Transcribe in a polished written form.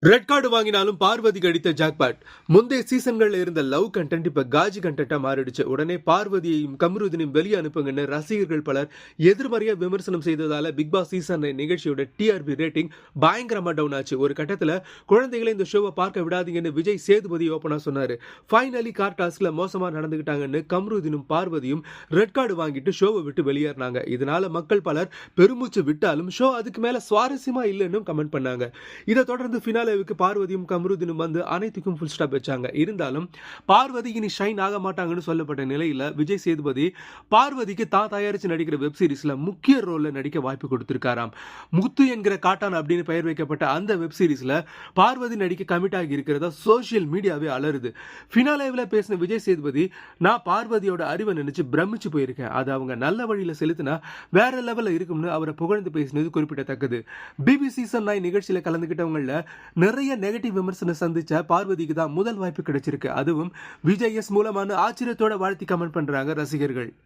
Red card வாங்கினாலும் பார்வதிக்கு அடித்த ஜாக்பாட். முந்தைய சீசன்கள்ல இருந்த லவ் கண்டென்ட் இப்ப காஜி கண்டென்ட்டா மாறிடுச்சு. உடனே பார்வதியையும் கமருதீனையும் வெளியே அனுப்புங்கன்னு ரசிகர்கள் பலர் எதிர்மறையா விமர்சனம் செய்ததால பிக் பாஸ் சீசன் 9 நிகழ்ச்சியோட டிஆர்பி ரேட்டிங் பயங்கரமா டவுன் ஆச்சு. ஒரு கட்டத்துல குழந்தைகளை இந்த ஷோவை பார்க்க விடாதீங்கன்னு விஜய் சேதுபதி ஓப்பனா சொன்னாரு. ஃபைனலி கார் டாஸ்க்ல மோசமா நடந்துகிட்டாங்கன்னு கமருதீனும் பார்வதியும் ரெட் கார்டு வாங்கிட்டு ஷோவை விட்டு வெளியேறினாங்க. இதனால மக்கள் பலர் பெருமூச்சு விட்டாலும் ஷோ அதுக்கு மேல சுவாரஸ்யமா இல்லைன்னு கமெண்ட் பண்ணாங்க. இதை தொடர்ந்து ஃபினாலேவுக்கு பார்வதியும் கமருதீனும் வந்து அனைத்துக்கும் ஃபுல் ஸ்டாப் வச்சாங்க. இருந்தாலும் பார்வதி இனி ஷைன் ஆக மாட்டாங்கன்னு சொல்லப்பட்ட நிலையில விஜய் சேதுபதி பார்வதிக்கு தான் தயாரிச்சு நடிக்கிற வெப் சீரிஸ்ல முக்கிய ரோல்ல நடிக்க வாய்ப்பு கொடுத்திருக்காராம். முத்து என்கிற காட்டான் அப்படின்னு பெயர் வைக்கப்பட்ட அந்த வெப் சீரிஸ்ல பார்வதி நடிக்க கமிட் ஆகி இருக்கிறதா சோசியல் மீடியாவே அலறுது. ஃபினாலேவுல பேசின விஜய் சேதுபதி, நான் பார்வதியோட அறிவை நினைச்சு பிரமிச்சு போயிருக்கேன். அது அவங்க நல்ல வழியில செலுத்தினா வேற லெவல்ல இருக்கும்னு அவரை புகழ்ந்து பேசினது குறிப்பிடத்தக்கது. பிபி சீசன் 9 நிகழ்ச்சியில கலந்துகிட்டவங்கள நிறைய நெகட்டிவ் விமர்சனம் சந்திச்ச பார்வதிக்கு தான் முதல் வாய்ப்பு கிடைச்சிருக்கு. அதுவும் விஜய் எஸ் மூலமான ஆச்சரியத்தோட வாழ்த்தி கமெண்ட் பண்றாங்க ரசிகர்கள்.